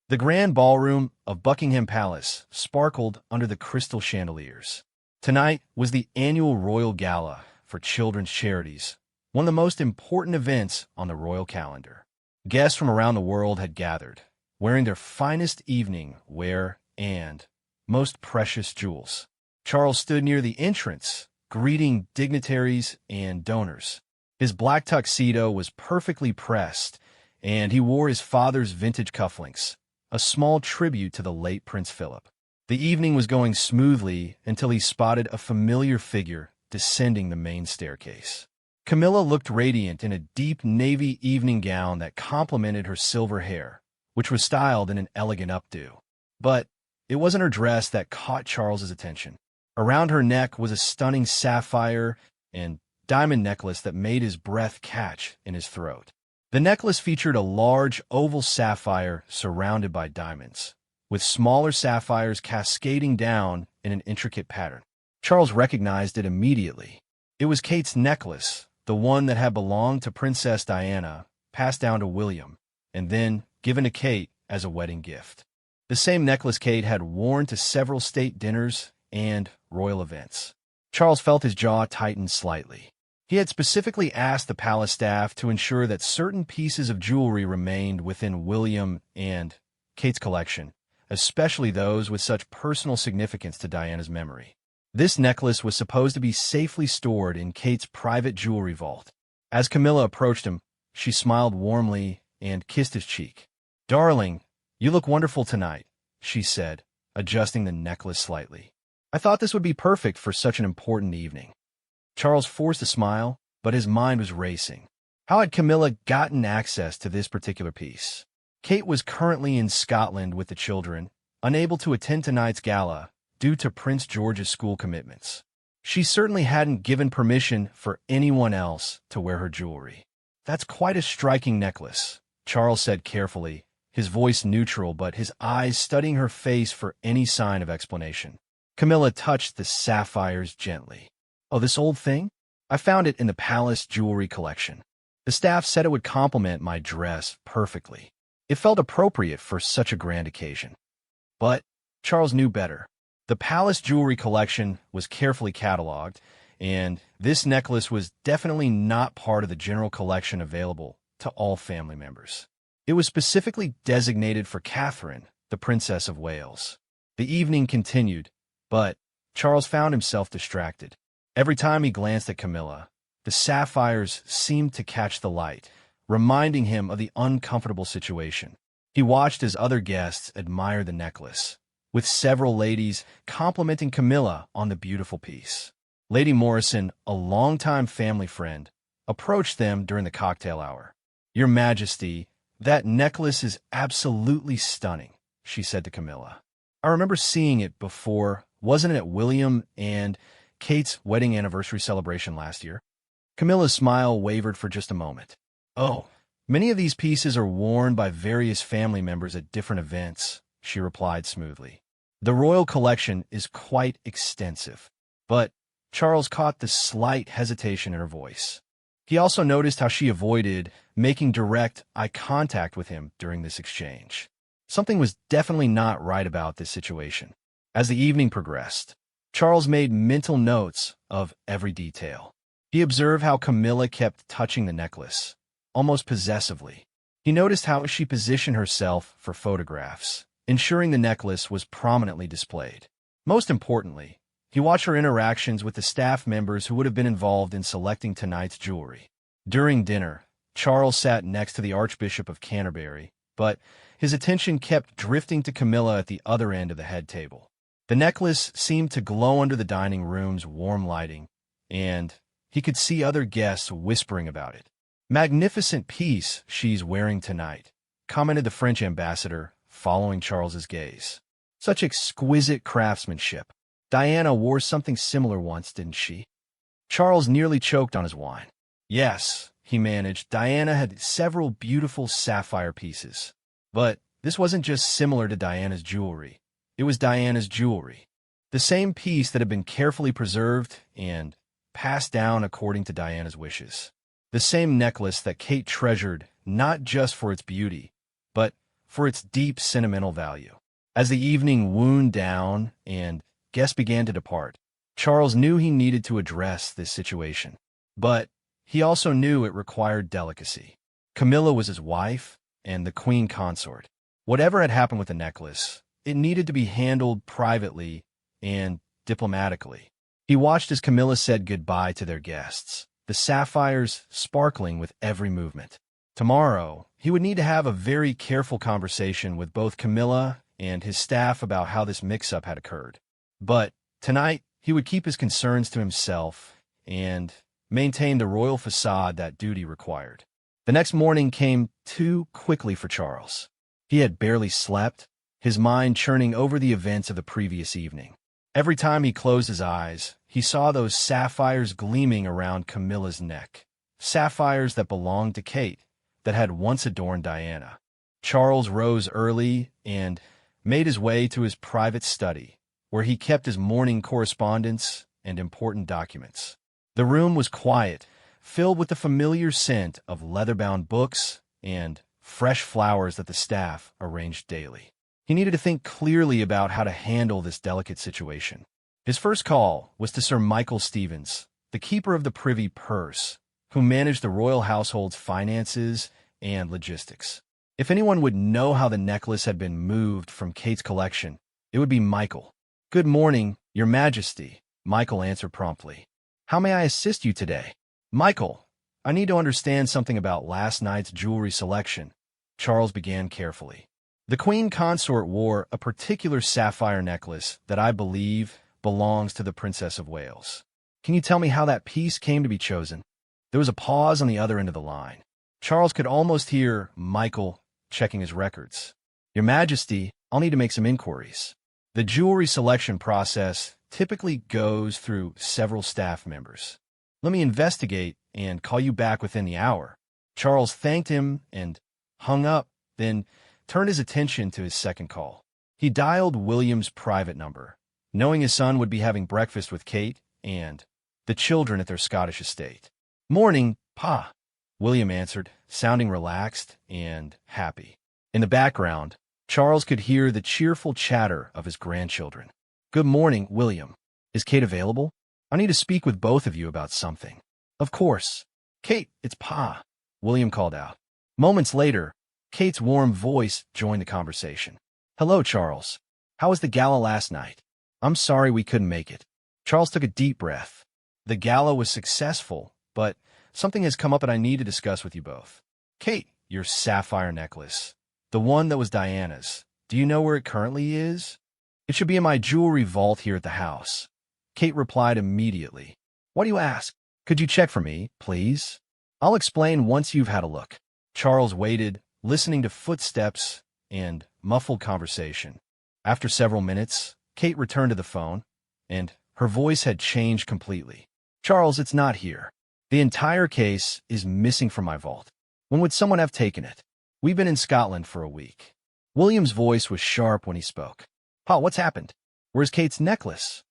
The grand ballroom of Buckingham Palace sparkled under the crystal chandeliers. Tonight was the annual Royal Gala for children's charities, one of the most important events on the royal calendar. Guests from around the world had gathered, wearing their finest evening wear and most precious jewels. Charles stood near the entrance, greeting dignitaries and donors. His black tuxedo was perfectly pressed, and he wore his father's vintage cufflinks, a small tribute to the late Prince Philip. The evening was going smoothly until he spotted a familiar figure descending the main staircase. Camilla looked radiant in a deep navy evening gown that complemented her silver hair, which was styled in an elegant updo. But it wasn't her dress that caught Charles's attention. Around her neck was a stunning sapphire and diamond necklace that made his breath catch in his throat. The necklace featured a large oval sapphire surrounded by diamonds, with smaller sapphires cascading down in an intricate pattern. Charles recognized it immediately. It was Kate's necklace, the one that had belonged to Princess Diana, passed down to William, and then given to Kate as a wedding gift. The same necklace Kate had worn to several state dinners and royal events. Charles felt his jaw tighten slightly. He had specifically asked the palace staff to ensure that certain pieces of jewelry remained within William and Kate's collection, especially those with such personal significance to Diana's memory. This necklace was supposed to be safely stored in Kate's private jewelry vault. As Camilla approached him, she smiled warmly and kissed his cheek. "Darling, you look wonderful tonight," she said, adjusting the necklace slightly. "I thought this would be perfect for such an important evening." Charles forced a smile, but his mind was racing. How had Camilla gotten access to this particular piece? Kate was currently in Scotland with the children, unable to attend tonight's gala due to Prince George's school commitments. She certainly hadn't given permission for anyone else to wear her jewelry. "That's quite a striking necklace," Charles said carefully, his voice neutral but his eyes studying her face for any sign of explanation. Camilla touched the sapphires gently. "Oh, this old thing? I found it in the palace jewelry collection. The staff said it would complement my dress perfectly. It felt appropriate for such a grand occasion." But Charles knew better. The palace jewelry collection was carefully cataloged, and this necklace was definitely not part of the general collection available to all family members. It was specifically designated for Catherine, the Princess of Wales. The evening continued, but Charles found himself distracted. Every time he glanced at Camilla, the sapphires seemed to catch the light, reminding him of the uncomfortable situation. He watched as other guests admired the necklace, with several ladies complimenting Camilla on the beautiful piece. Lady Morrison, a longtime family friend, approached them during the cocktail hour. "Your Majesty, that necklace is absolutely stunning," she said to Camilla. "I remember seeing it before, wasn't it at William and Kate's wedding anniversary celebration last year?" Camilla's smile wavered for just a moment. "Oh, many of these pieces are worn by various family members at different events," she replied smoothly. "The royal collection is quite extensive." But Charles caught the slight hesitation in her voice. He also noticed how she avoided making direct eye contact with him during this exchange. Something was definitely not right about this situation. As the evening progressed, Charles made mental notes of every detail. He observed how Camilla kept touching the necklace, almost possessively. He noticed how she positioned herself for photographs, ensuring the necklace was prominently displayed. Most importantly, he watched her interactions with the staff members who would have been involved in selecting tonight's jewelry. During dinner, Charles sat next to the Archbishop of Canterbury, but his attention kept drifting to Camilla at the other end of the head table. The necklace seemed to glow under the dining room's warm lighting, and he could see other guests whispering about it. "Magnificent piece she's wearing tonight," commented the French ambassador, following Charles's gaze. "Such exquisite craftsmanship. Diana wore something similar once, didn't she?" Charles nearly choked on his wine. "Yes," he managed, "Diana had several beautiful sapphire pieces. But this wasn't just similar to Diana's jewelry. It was Diana's jewelry. The same piece that had been carefully preserved and passed down according to Diana's wishes. The same necklace that Kate treasured not just for its beauty, but for its deep sentimental value. As the evening wound down and guests began to depart, Charles knew he needed to address this situation. But he also knew it required delicacy. Camilla was his wife and the queen consort. Whatever had happened with the necklace, it needed to be handled privately and diplomatically. He watched as Camilla said goodbye to their guests, the sapphires sparkling with every movement. Tomorrow, he would need to have a very careful conversation with both Camilla and his staff about how this mix-up had occurred. But tonight, he would keep his concerns to himself and maintain the royal facade that duty required. The next morning came too quickly for Charles. He had barely slept, his mind churning over the events of the previous evening. Every time he closed his eyes, he saw those sapphires gleaming around Camilla's neck. Sapphires that belonged to Kate, that had once adorned Diana. Charles rose early and made his way to his private study, where he kept his morning correspondence and important documents. The room was quiet, filled with the familiar scent of leather-bound books and fresh flowers that the staff arranged daily. He needed to think clearly about how to handle this delicate situation. His first call was to Sir Michael Stevens, the keeper of the privy purse, who managed the royal household's finances and logistics. If anyone would know how the necklace had been moved from Kate's collection, it would be Michael. "Good morning, Your Majesty," Michael answered promptly. "How may I assist you today?" "Michael, I need to understand something about last night's jewelry selection," Charles began carefully. "The Queen Consort wore a particular sapphire necklace that I believe belongs to the Princess of Wales. Can you tell me how that piece came to be chosen?" There was a pause on the other end of the line. Charles could almost hear Michael checking his records. "Your Majesty, I'll need to make some inquiries. The jewelry selection process typically goes through several staff members. Let me investigate and call you back within the hour." Charles thanked him and hung up, then turned his attention to his second call. He dialed William's private number, knowing his son would be having breakfast with Kate and the children at their Scottish estate. "Morning, Pa," William answered, sounding relaxed and happy. In the background, Charles could hear the cheerful chatter of his grandchildren. "Good morning, William. Is Kate available? I need to speak with both of you about something." "Of course. Kate, it's Pa," William called out. Moments later, Kate's warm voice joined the conversation. "Hello, Charles. How was the gala last night?" "I'm sorry we couldn't make it." Charles took a deep breath. "The gala was successful, but something has come up that I need to discuss with you both. Kate, your sapphire necklace, the one that was Diana's, do you know where it currently is?" "It should be in my jewelry vault here at the house." Kate replied immediately. "Why do you ask? Could you check for me, please?" "I'll explain once you've had a look." Charles waited, listening to footsteps and muffled conversation. After several minutes, Kate returned to the phone, and her voice had changed completely. "Charles, it's not here. The entire case is missing from my vault. When would someone have taken it? We've been in Scotland for a week." William's voice was sharp when he spoke. "Pa, what's happened? Where's Kate's necklace?"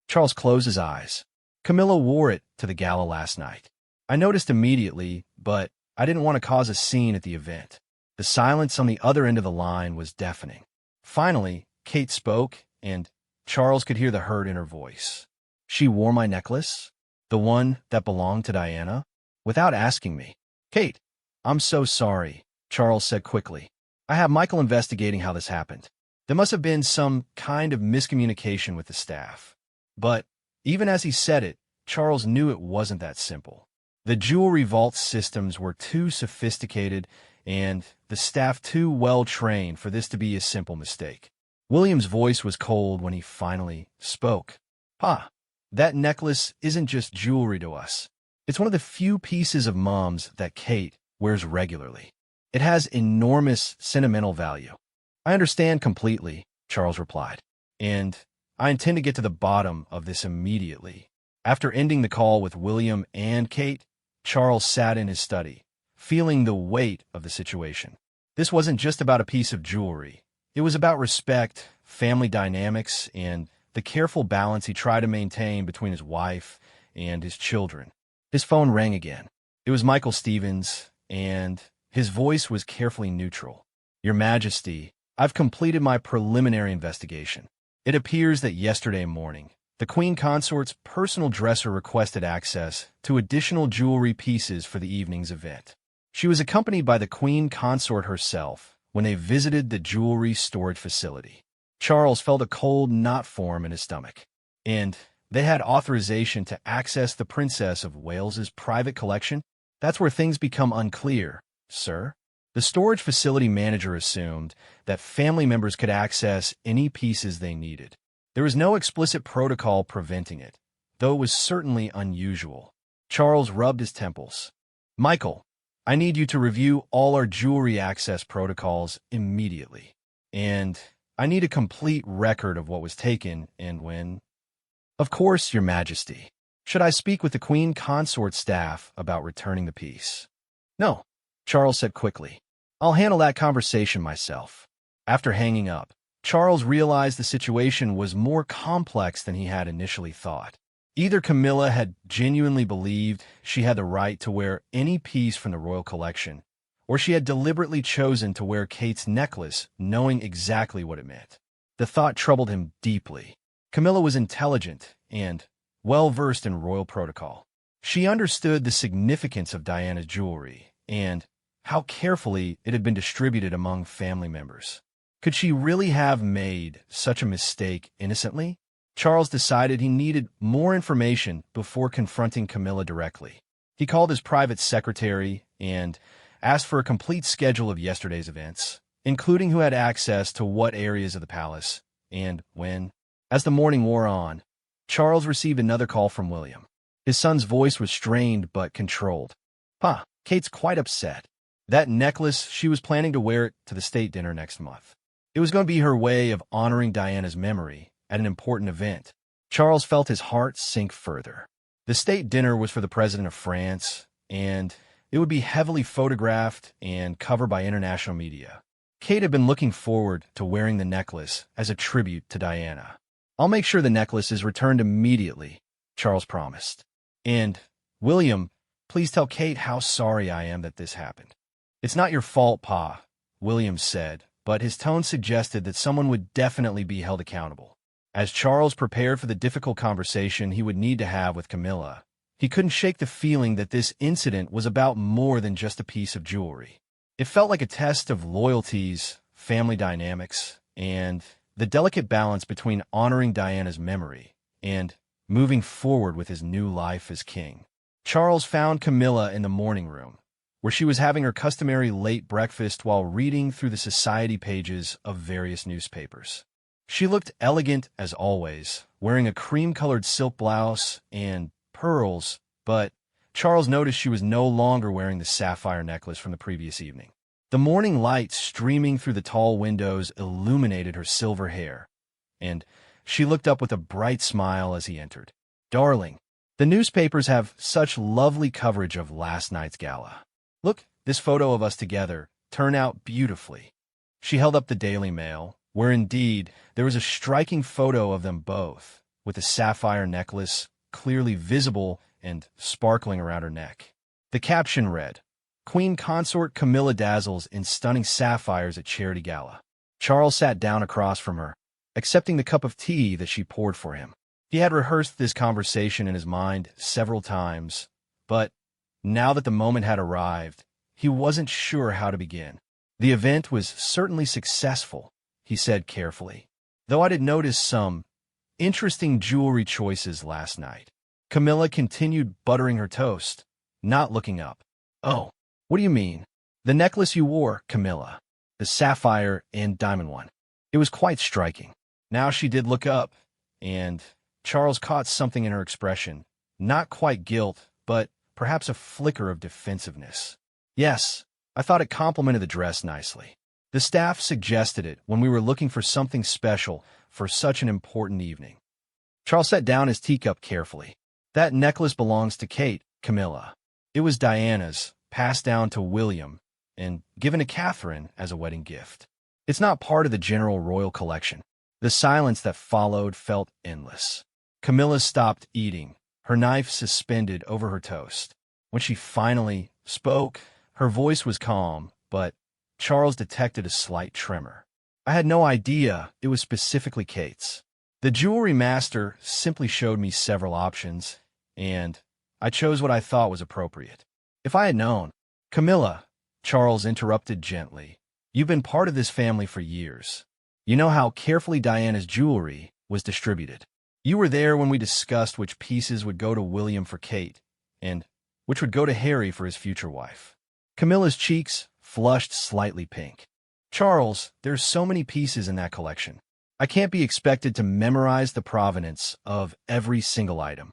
Charles closed his eyes. "Camilla wore it to the gala last night. I noticed immediately, but I didn't want to cause a scene at the event." The silence on the other end of the line was deafening. Finally, Kate spoke, and Charles could hear the hurt in her voice. "She wore my necklace? The one that belonged to Diana? Without asking me?" "Kate, I'm so sorry," Charles said quickly. "I have Michael investigating how this happened. There must have been some kind of miscommunication with the staff." But even as he said it, Charles knew it wasn't that simple. The jewelry vault systems were too sophisticated and the staff too well-trained for this to be a simple mistake. William's voice was cold when he finally spoke. "Pa, that necklace isn't just jewelry to us. It's one of the few pieces of Mom's that Kate wears regularly. It has enormous sentimental value." "I understand completely," Charles replied, "and I intend to get to the bottom of this immediately." After ending the call with William and Kate, Charles sat in his study, feeling the weight of the situation. This wasn't just about a piece of jewelry. It was about respect, family dynamics, and the careful balance he tried to maintain between his wife and his children. His phone rang again. It was Michael Stevens, and his voice was carefully neutral. Your Majesty, I've completed my preliminary investigation. It appears that yesterday morning, the Queen Consort's personal dresser requested access to additional jewelry pieces for the evening's event. She was accompanied by the Queen Consort herself when they visited the jewelry storage facility. Charles felt a cold knot form in his stomach, and they had authorization to access the Princess of Wales's private collection? That's where things become unclear, sir. The storage facility manager assumed that family members could access any pieces they needed. There was no explicit protocol preventing it, though it was certainly unusual. Charles rubbed his temples. Michael, I need you to review all our jewelry access protocols immediately. And I need a complete record of what was taken and when. Of course, Your Majesty. Should I speak with the Queen Consort staff about returning the piece? No, Charles said quickly. I'll handle that conversation myself. After hanging up, Charles realized the situation was more complex than he had initially thought. Either Camilla had genuinely believed she had the right to wear any piece from the royal collection, or she had deliberately chosen to wear Kate's necklace, knowing exactly what it meant. The thought troubled him deeply. Camilla was intelligent and well-versed in royal protocol. She understood the significance of Diana's jewelry and how carefully it had been distributed among family members. Could she really have made such a mistake innocently? Charles decided he needed more information before confronting Camilla directly. He called his private secretary and asked for a complete schedule of yesterday's events, including who had access to what areas of the palace and when. As the morning wore on, Charles received another call from William. His son's voice was strained but controlled. Pa, Kate's quite upset. That necklace, she was planning to wear it to the state dinner next month. It was going to be her way of honoring Diana's memory at an important event. Charles felt his heart sink further. The state dinner was for the President of France, and it would be heavily photographed and covered by international media. Kate had been looking forward to wearing the necklace as a tribute to Diana. I'll make sure the necklace is returned immediately, Charles promised. And, William, please tell Kate how sorry I am that this happened. It's not your fault, Pa, William said, but his tone suggested that someone would definitely be held accountable. As Charles prepared for the difficult conversation he would need to have with Camilla, he couldn't shake the feeling that this incident was about more than just a piece of jewelry. It felt like a test of loyalties, family dynamics, and the delicate balance between honoring Diana's memory and moving forward with his new life as king. Charles found Camilla in the morning room, where she was having her customary late breakfast while reading through the society pages of various newspapers. She looked elegant as always, wearing a cream-colored silk blouse and pearls, but Charles noticed she was no longer wearing the sapphire necklace from the previous evening. The morning light streaming through the tall windows illuminated her silver hair, and she looked up with a bright smile as he entered. Darling, the newspapers have such lovely coverage of last night's gala. Look, this photo of us together turned out beautifully. She held up the Daily Mail, where indeed there was a striking photo of them both, with the sapphire necklace clearly visible and sparkling around her neck. The caption read, Queen Consort Camilla dazzles in stunning sapphires at charity gala. Charles sat down across from her, accepting the cup of tea that she poured for him. He had rehearsed this conversation in his mind several times, but now that the moment had arrived, he wasn't sure how to begin. The event was certainly successful, he said carefully, though I did notice some interesting jewelry choices last night. Camilla continued buttering her toast, not looking up. Oh, what do you mean? The necklace you wore, Camilla. The sapphire and diamond one. It was quite striking. Now she did look up, and Charles caught something in her expression. Not quite guilt, but perhaps a flicker of defensiveness. Yes, I thought it complemented the dress nicely. The staff suggested it when we were looking for something special for such an important evening. Charles set down his teacup carefully. That necklace belongs to Kate, Camilla. It was Diana's, passed down to William, and given to Catherine as a wedding gift. It's not part of the general royal collection. The silence that followed felt endless. Camilla stopped eating, her knife suspended over her toast. When she finally spoke, her voice was calm, but Charles detected a slight tremor. I had no idea it was specifically Kate's. The jewelry master simply showed me several options, and I chose what I thought was appropriate. If I had known— Camilla, Charles interrupted gently, you've been part of this family for years. You know how carefully Diana's jewelry was distributed. You were there when we discussed which pieces would go to William for Kate, and which would go to Harry for his future wife. Camilla's cheeks flushed slightly pink. Charles, there's so many pieces in that collection. I can't be expected to memorize the provenance of every single item.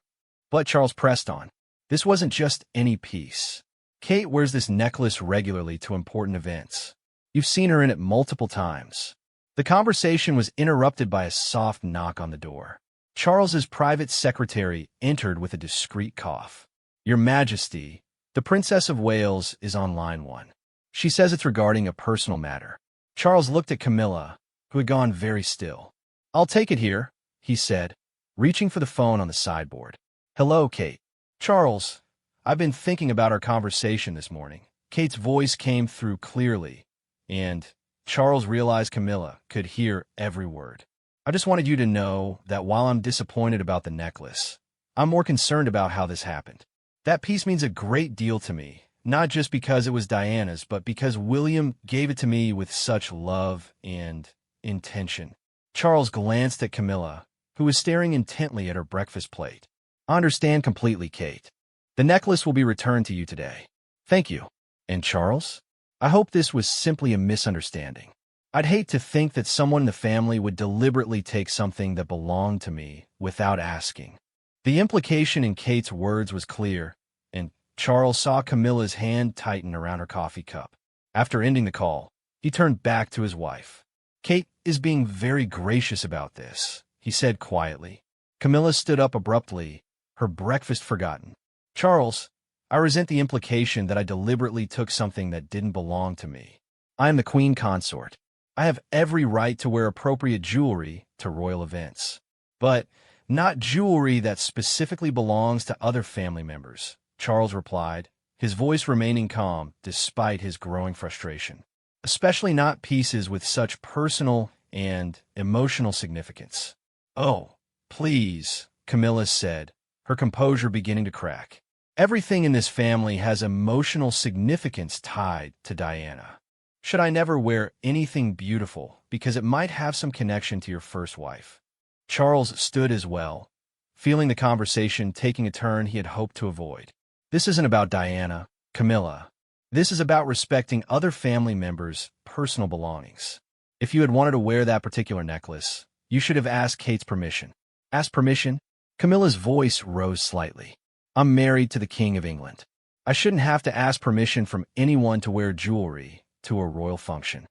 But Charles pressed on. This wasn't just any piece. Kate wears this necklace regularly to important events. You've seen her in it multiple times. The conversation was interrupted by a soft knock on the door. Charles's private secretary entered with a discreet cough. Your Majesty, the Princess of Wales is on line 1. She says it's regarding a personal matter. Charles looked at Camilla, who had gone very still. I'll take it here, he said, reaching for the phone on the sideboard. Hello, Kate. Charles, I've been thinking about our conversation this morning. Kate's voice came through clearly, and Charles realized Camilla could hear every word. I just wanted you to know that while I'm disappointed about the necklace, I'm more concerned about how this happened. That piece means a great deal to me, not just because it was Diana's, but because William gave it to me with such love and intention. Charles glanced at Camilla, who was staring intently at her breakfast plate. I understand completely, Kate. The necklace will be returned to you today. Thank you. And Charles? I hope this was simply a misunderstanding. I'd hate to think that someone in the family would deliberately take something that belonged to me without asking. The implication in Kate's words was clear, and Charles saw Camilla's hand tighten around her coffee cup. After ending the call, he turned back to his wife. Kate is being very gracious about this, he said quietly. Camilla stood up abruptly, her breakfast forgotten. Charles, I resent the implication that I deliberately took something that didn't belong to me. I am the Queen Consort. I have every right to wear appropriate jewelry to royal events. But not jewelry that specifically belongs to other family members, Charles replied, his voice remaining calm despite his growing frustration. Especially not pieces with such personal and emotional significance. Oh, please, Camilla said, her composure beginning to crack. Everything in this family has emotional significance tied to Diana. Should I never wear anything beautiful because it might have some connection to your first wife? Charles stood as well, feeling the conversation taking a turn he had hoped to avoid. This isn't about Diana, Camilla. This is about respecting other family members' personal belongings. If you had wanted to wear that particular necklace, you should have asked Kate's permission. Asked permission? Camilla's voice rose slightly. I'm married to the King of England. I shouldn't have to ask permission from anyone to wear jewelry to a royal function.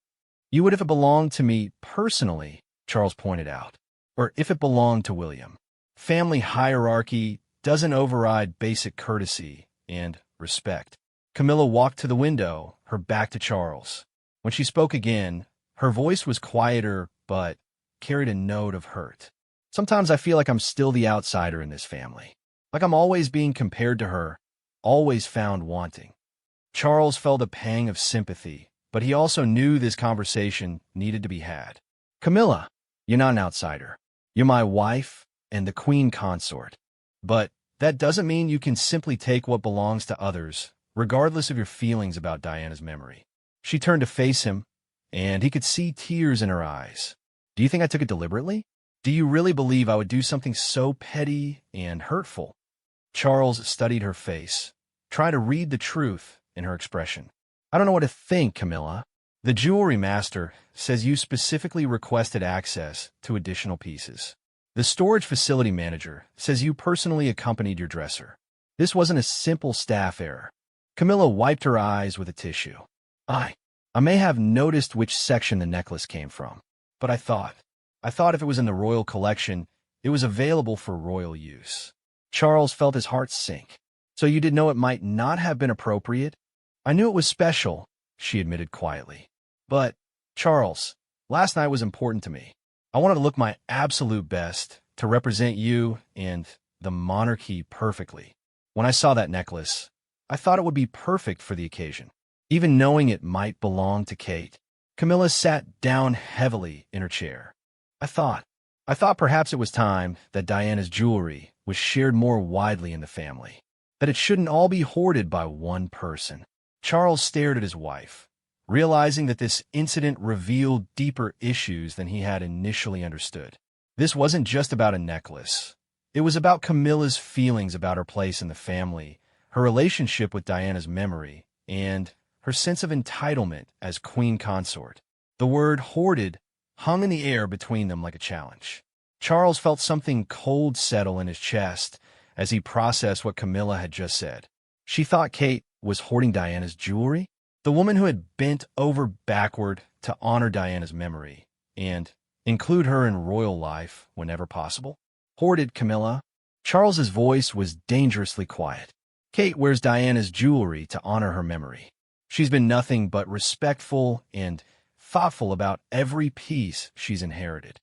You would if it belonged to me personally, Charles pointed out, or if it belonged to William. Family hierarchy doesn't override basic courtesy and respect. Camilla walked to the window, her back to Charles. When she spoke again, her voice was quieter but carried a note of hurt. Sometimes I feel like I'm still the outsider in this family. Like I'm always being compared to her, always found wanting. Charles felt a pang of sympathy, but he also knew this conversation needed to be had. Camilla, you're not an outsider. You're my wife and the Queen Consort. But that doesn't mean you can simply take what belongs to others, regardless of your feelings about Diana's memory. She turned to face him, and he could see tears in her eyes. Do you think I took it deliberately? Do you really believe I would do something so petty and hurtful? Charles studied her face, trying to read the truth in her expression. I don't know what to think, Camilla. The jewelry master says you specifically requested access to additional pieces. The storage facility manager says you personally accompanied your dresser. This wasn't a simple staff error. Camilla wiped her eyes with a tissue. I may have noticed which section the necklace came from, but I thought if it was in the royal collection, it was available for royal use. Charles felt his heart sink. So you did know it might not have been appropriate? I knew it was special, she admitted quietly. But, Charles, last night was important to me. I wanted to look my absolute best to represent you and the monarchy perfectly. When I saw that necklace, I thought it would be perfect for the occasion. even knowing it might belong to Kate. Camilla sat down heavily in her chair. I thought, I thought perhaps it was time that Diana's jewelry was shared more widely in the family, that it shouldn't all be hoarded by one person. Charles stared at his wife, realizing that this incident revealed deeper issues than he had initially understood. This wasn't just about a necklace. It was about Camilla's feelings about her place in the family, her relationship with Diana's memory, and her sense of entitlement as queen consort. The word hoarded hung in the air between them like a challenge. Charles felt something cold settle in his chest as he processed what Camilla had just said. She thought Kate was hoarding Diana's jewelry? The woman who had bent over backward to honor Diana's memory and include her in royal life whenever possible? Hoarded, Camilla? Charles's voice was dangerously quiet. Kate wears Diana's jewelry to honor her memory. She's been nothing but respectful and thoughtful about every piece she's inherited.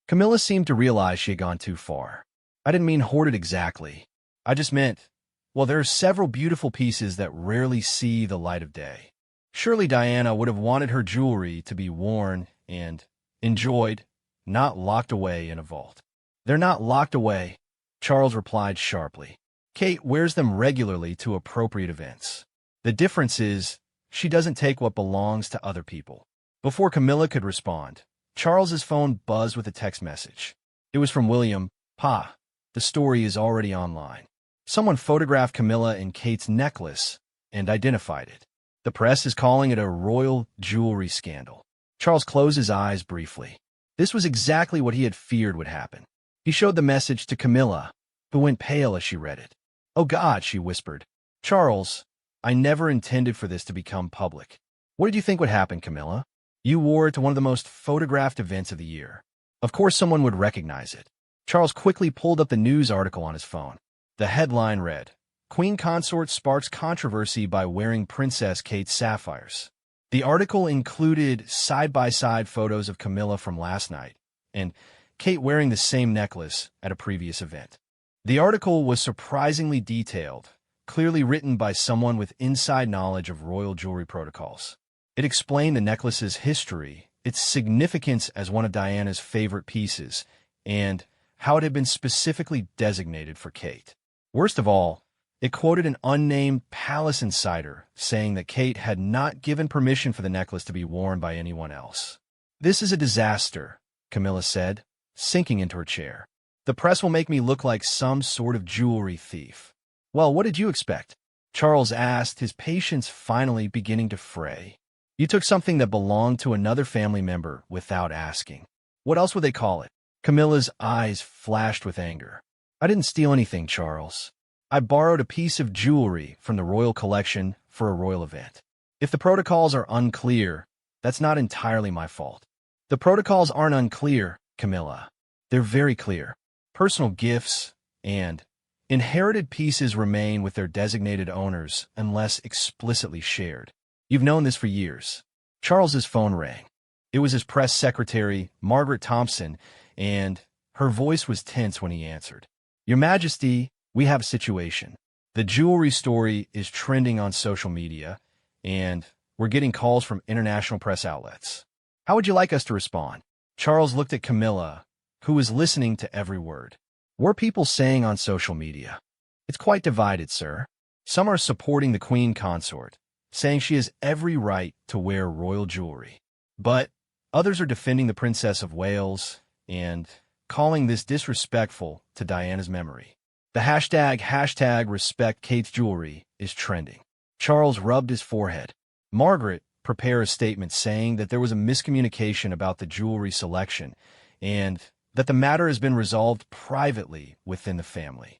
Camilla seemed to realize she had gone too far. I didn't mean hoarded exactly. I just meant, well, there are several beautiful pieces that rarely see the light of day. Surely Diana would have wanted her jewelry to be worn and enjoyed, not locked away in a vault. They're not locked away, Charles replied sharply. Kate wears them regularly to appropriate events. The difference is, she doesn't take what belongs to other people. Before Camilla could respond, Charles's phone buzzed with a text message. It was from William. Pa, the story is already online. Someone photographed Camilla and Kate's necklace and identified it. The press is calling it a royal jewelry scandal. Charles closed his eyes briefly. This was exactly what he had feared would happen. He showed the message to Camilla, who went pale as she read it. Oh God, she whispered. Charles, I never intended for this to become public. What did you think would happen, Camilla? You wore it to one of the most photographed events of the year. Of course someone would recognize it. Charles quickly pulled up the news article on his phone. The headline read, Queen Consort sparks controversy by wearing Princess Kate's sapphires. The article included side-by-side photos of Camilla from last night and Kate wearing the same necklace at a previous event. The article was surprisingly detailed, clearly written by someone with inside knowledge of royal jewelry protocols. It explained the necklace's history, its significance as one of Diana's favorite pieces, and how it had been specifically designated for Kate. Worst of all, it quoted an unnamed palace insider saying that Kate had not given permission for the necklace to be worn by anyone else. This is a disaster, Camilla said, sinking into her chair. The press will make me look like some sort of jewelry thief. Well, what did you expect? Charles asked, his patience finally beginning to fray. You took something that belonged to another family member without asking. What else would they call it? Camilla's eyes flashed with anger. I didn't steal anything, Charles. I borrowed a piece of jewelry from the royal collection for a royal event. If the protocols are unclear, that's not entirely my fault. The protocols aren't unclear, Camilla. They're very clear. Personal gifts and inherited pieces remain with their designated owners unless explicitly shared. You've known this for years. Charles's phone rang. It was his press secretary, Margaret Thompson, and her voice was tense when he answered. Your Majesty, we have a situation. The jewelry story is trending on social media, and we're getting calls from international press outlets. How would you like us to respond? Charles looked at Camilla, who was listening to every word. What are people saying on social media? It's quite divided, sir. Some are supporting the Queen Consort, saying she has every right to wear royal jewelry. But others are defending the Princess of Wales and calling this disrespectful to Diana's memory. The hashtag respect Kate's jewelry is trending. Charles rubbed his forehead. Margaret prepared a statement saying that there was a miscommunication about the jewelry selection and that the matter has been resolved privately within the family.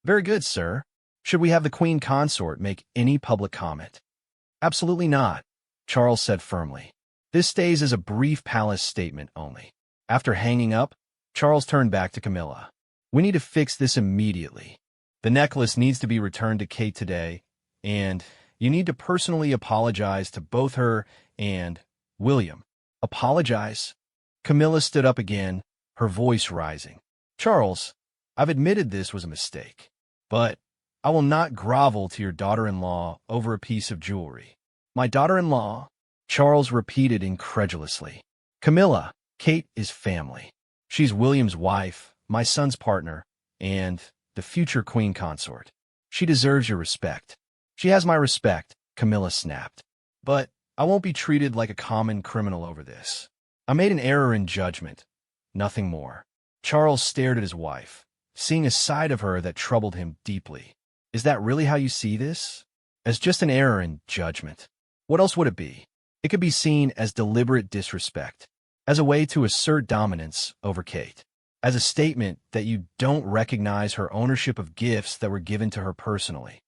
Very good, sir. Should we have the Queen Consort make any public comment? Absolutely not, Charles said firmly. This stays as a brief palace statement only. After hanging up, Charles turned back to Camilla. We need to fix this immediately. The necklace needs to be returned to Kate today, and you need to personally apologize to both her and William. Apologize? Camilla stood up again, her voice rising. Charles, I've admitted this was a mistake, but I will not grovel to your daughter-in-law over a piece of jewelry. My daughter-in-law, Charles repeated incredulously. Camilla, Kate is family. She's William's wife, my son's partner, and the future queen consort. She deserves your respect. She has my respect, Camilla snapped. But I won't be treated like a common criminal over this. I made an error in judgment, nothing more. Charles stared at his wife, seeing a side of her that troubled him deeply. Is that really how you see this? As just an error in judgment. What else would it be? It could be seen as deliberate disrespect, as a way to assert dominance over Kate, as a statement that you don't recognize her ownership of gifts that were given to her personally.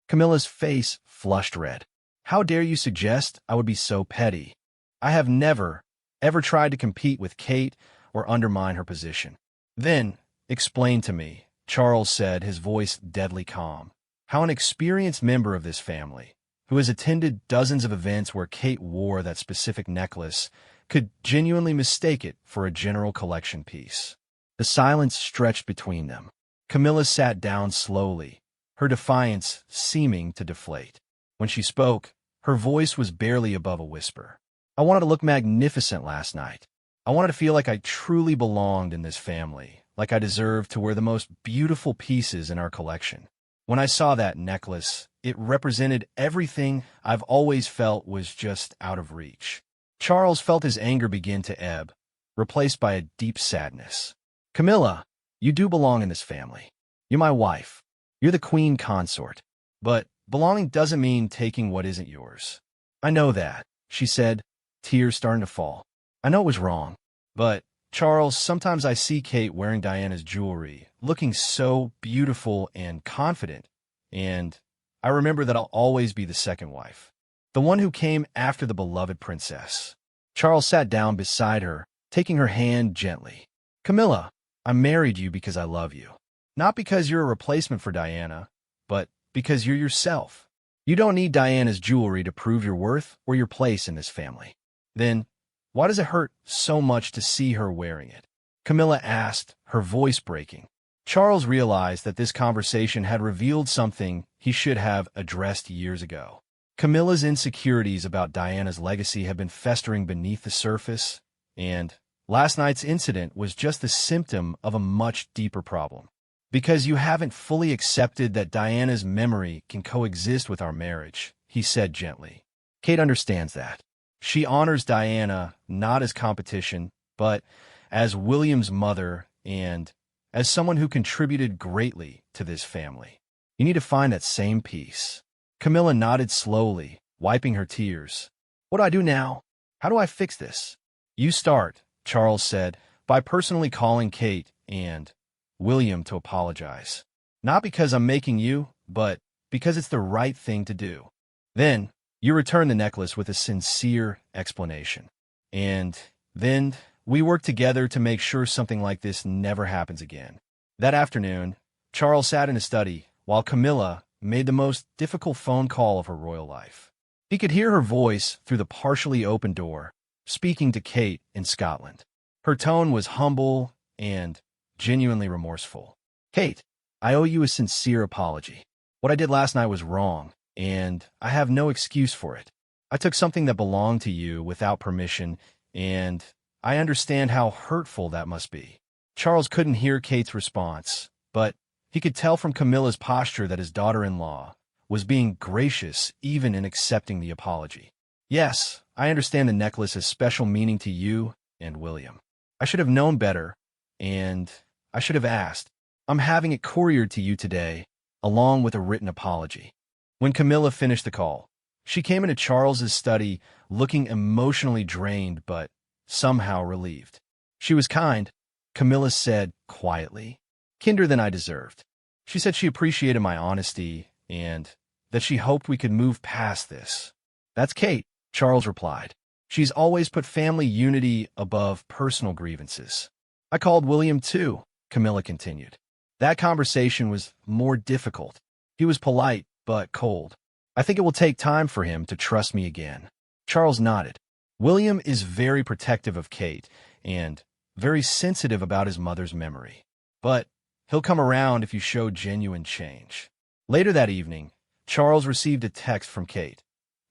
Camilla's face flushed red. How dare you suggest I would be so petty? I have never, ever tried to compete with Kate or undermine her position. Then, explain to me, Charles said, his voice deadly calm, how an experienced member of this family, who has attended dozens of events where Kate wore that specific necklace, could genuinely mistake it for a general collection piece. The silence stretched between them. Camilla sat down slowly, her defiance seeming to deflate. When she spoke, her voice was barely above a whisper. I wanted to look magnificent last night. I wanted to feel like I truly belonged in this family, like I deserved to wear the most beautiful pieces in our collection. When I saw that necklace, it represented everything I've always felt was just out of reach. Charles felt his anger begin to ebb, replaced by a deep sadness. Camilla, you do belong in this family. You're my wife. You're the queen consort. But belonging doesn't mean taking what isn't yours. I know that, she said, tears starting to fall. I know it was wrong. But, Charles, sometimes I see Kate wearing Diana's jewelry, looking so beautiful and confident, and I remember that I'll always be the second wife, the one who came after the beloved princess. Charles sat down beside her, taking her hand gently. Camilla, I married you because I love you. Not because you're a replacement for Diana, but because you're yourself. You don't need Diana's jewelry to prove your worth or your place in this family. Then, why does it hurt so much to see her wearing it? Camilla asked, her voice breaking. Charles realized that this conversation had revealed something he should have addressed years ago. Camilla's insecurities about Diana's legacy had been festering beneath the surface, and last night's incident was just the symptom of a much deeper problem. Because you haven't fully accepted that Diana's memory can coexist with our marriage, he said gently. Kate understands that. She honors Diana not as competition, but as William's mother and as someone who contributed greatly to this family. You need to find that same peace. Camilla nodded slowly, wiping her tears. What do I do now? How do I fix this? You start, Charles said, by personally calling Kate and William to apologize. Not because I'm making you, but because it's the right thing to do. Then, you return the necklace with a sincere explanation. And then we work together to make sure something like this never happens again. That afternoon, Charles sat in his study while Camilla made the most difficult phone call of her royal life. He could hear her voice through the partially open door, speaking to Kate in Scotland. Her tone was humble and genuinely remorseful. Kate, I owe you a sincere apology. What I did last night was wrong, and I have no excuse for it. I took something that belonged to you without permission, and I understand how hurtful that must be. Charles couldn't hear Kate's response, but he could tell from Camilla's posture that his daughter-in-law was being gracious even in accepting the apology. Yes, I understand the necklace has special meaning to you and William. I should have known better, and I should have asked. I'm having it couriered to you today, along with a written apology. When Camilla finished the call, she came into Charles's study looking emotionally drained but somehow relieved. She was kind, Camilla said quietly, kinder than I deserved. She said she appreciated my honesty and that she hoped we could move past this. That's Kate, Charles replied. She's always put family unity above personal grievances. I called William too, Camilla continued. That conversation was more difficult. He was polite, but cold. I think it will take time for him to trust me again. Charles nodded. William is very protective of Kate and very sensitive about his mother's memory. But he'll come around if you show genuine change. Later that evening, Charles received a text from Kate.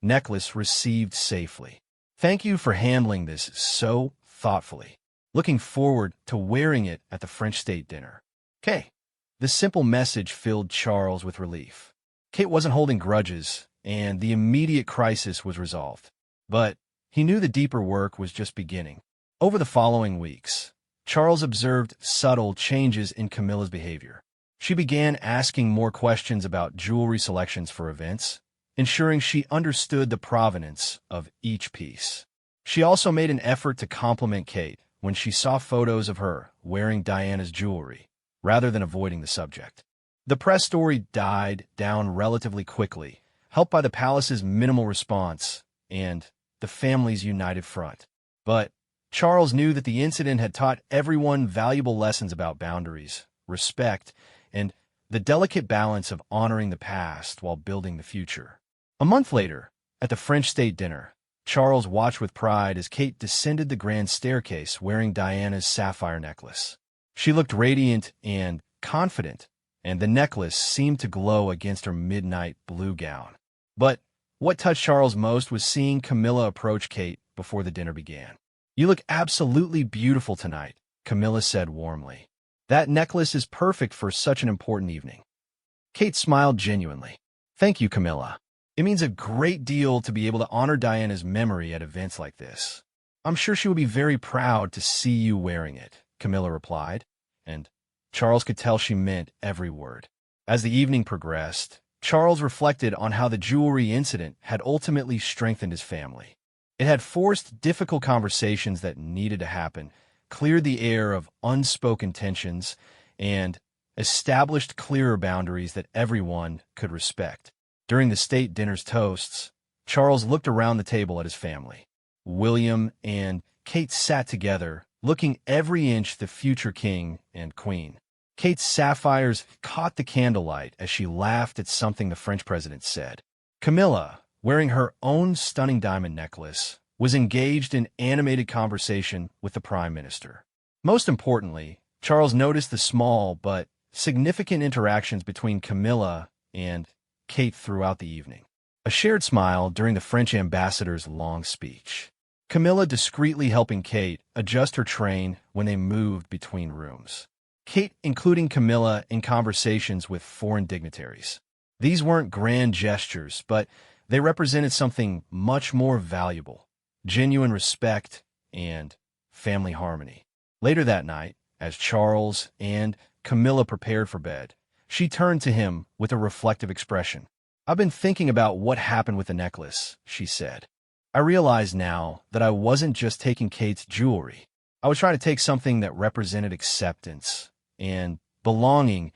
necklace received safely. Thank you for handling this so thoughtfully. Looking forward to wearing it at the French state dinner. Kate. The simple message filled Charles with relief. Kate wasn't holding grudges, and the immediate crisis was resolved. But he knew the deeper work was just beginning. Over the following weeks, Charles observed subtle changes in Camilla's behavior. She began asking more questions about jewelry selections for events, ensuring she understood the provenance of each piece. She also made an effort to compliment Kate when she saw photos of her wearing Diana's jewelry, rather than avoiding the subject. The press story died down relatively quickly, helped by the palace's minimal response and the family's united front. But Charles knew that the incident had taught everyone valuable lessons about boundaries, respect, and the delicate balance of honoring the past while building the future. A month later, at the French state dinner, Charles watched with pride as Kate descended the grand staircase wearing Diana's sapphire necklace. She looked radiant and confident, and the necklace seemed to glow against her midnight blue gown. But what touched Charles most was seeing Camilla approach Kate before the dinner began. "You look absolutely beautiful tonight," Camilla said warmly. "That necklace is perfect for such an important evening." Kate smiled genuinely. "Thank you, Camilla. It means a great deal to be able to honor Diana's memory at events like this. I'm sure she will be very proud to see you wearing it," Camilla replied, and Charles could tell she meant every word. As the evening progressed, Charles reflected on how the jewelry incident had ultimately strengthened his family. It had forced difficult conversations that needed to happen, cleared the air of unspoken tensions, and established clearer boundaries that everyone could respect. During the state dinner's toasts, Charles looked around the table at his family. William and Kate sat together, looking every inch the future king and queen. Kate's sapphires caught the candlelight as she laughed at something the French president said. Camilla, wearing her own stunning diamond necklace, was engaged in animated conversation with the prime minister. Most importantly, Charles noticed the small but significant interactions between Camilla and Kate throughout the evening. A shared smile during the French ambassador's long speech. Camilla discreetly helping Kate adjust her train when they moved between rooms. Kate including Camilla in conversations with foreign dignitaries. These weren't grand gestures, but they represented something much more valuable: genuine respect and family harmony. Later that night, as Charles and Camilla prepared for bed, she turned to him with a reflective expression. "I've been thinking about what happened with the necklace," she said. "I realize now that I wasn't just taking Kate's jewelry. I was trying to take something that represented acceptance and belonging,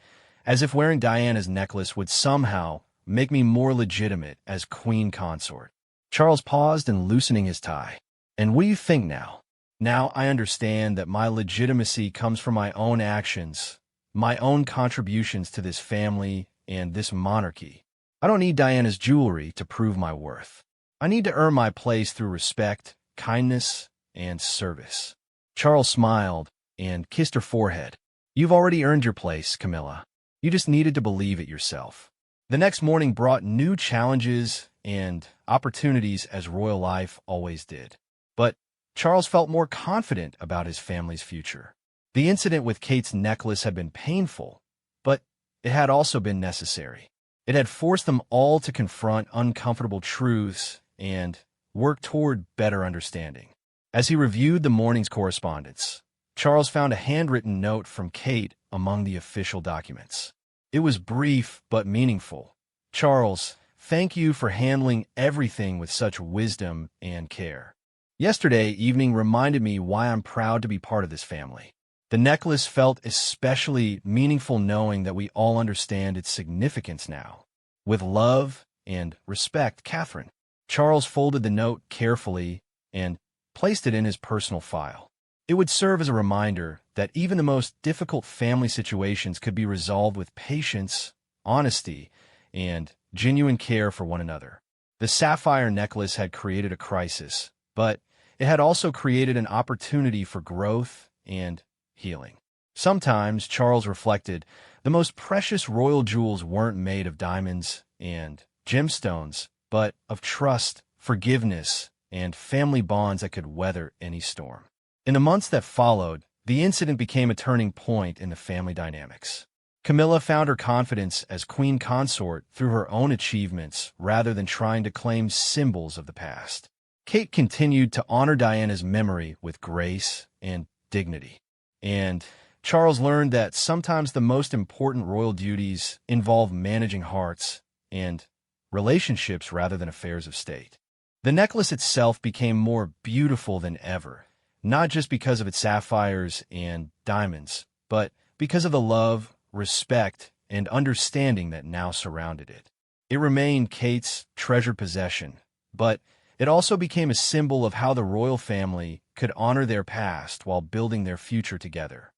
as if wearing Diana's necklace would somehow make me more legitimate as queen consort." Charles paused and loosening his tie. "And what do you think now? Now I understand that my legitimacy comes from my own actions, my own contributions to this family and this monarchy. I don't need Diana's jewelry to prove my worth. I need to earn my place through respect, kindness, and service." Charles smiled and kissed her forehead. "You've already earned your place, Camilla. You just needed to believe it yourself." The next morning brought new challenges and opportunities, as royal life always did. But Charles felt more confident about his family's future. The incident with Kate's necklace had been painful, but it had also been necessary. It had forced them all to confront uncomfortable truths and work toward better understanding. As he reviewed the morning's correspondence, Charles found a handwritten note from Kate among the official documents. It was brief but meaningful. "Charles, thank you for handling everything with such wisdom and care. Yesterday evening reminded me why I'm proud to be part of this family. The necklace felt especially meaningful knowing that we all understand its significance now. With love and respect, Catherine." Charles folded the note carefully and placed it in his personal file. It would serve as a reminder that even the most difficult family situations could be resolved with patience, honesty, and genuine care for one another. The sapphire necklace had created a crisis, but it had also created an opportunity for growth and healing. Sometimes, Charles reflected, the most precious royal jewels weren't made of diamonds and gemstones, but of trust, forgiveness, and family bonds that could weather any storm. In the months that followed, the incident became a turning point in the family dynamics. Camilla found her confidence as queen consort through her own achievements rather than trying to claim symbols of the past. Kate continued to honor Diana's memory with grace and dignity. And Charles learned that sometimes the most important royal duties involve managing hearts and relationships rather than affairs of state. The necklace itself became more beautiful than ever, not just because of its sapphires and diamonds, but because of the love, respect, and understanding that now surrounded it. It remained Kate's treasured possession, but it also became a symbol of how the royal family could honor their past while building their future together.